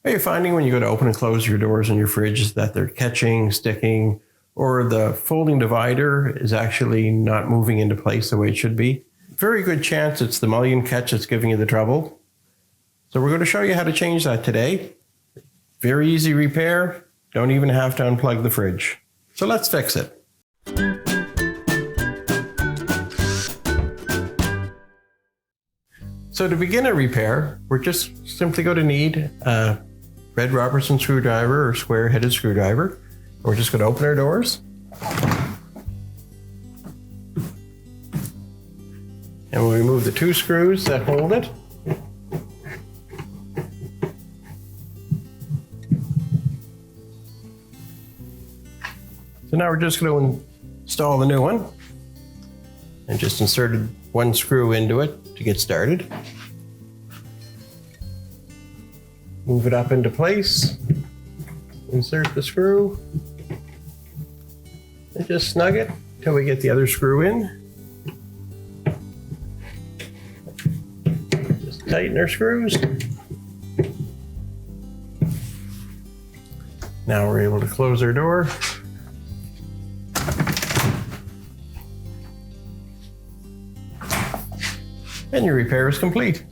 Are you finding when you go to open and close your doors in your fridge that they're catching, sticking, or the folding divider is actually not moving into place the way it should be? Very good chance it's the mullion catch that's giving you the trouble. So we're going to show you how to change that today. Very easy repair. Don't even have to unplug the fridge. So let's fix it. So to begin a repair, we're just simply going to need a red Robertson screwdriver or square-headed screwdriver. We're just going to open our doors. And we'll remove the two screws that hold it. So now we're just going to install the new one. And just inserted one screw into it to get started. Move it up into place. Insert the screw. And just snug it until we get the other screw in. Just tighten our screws. Now we're able to close our door. And your repair is complete.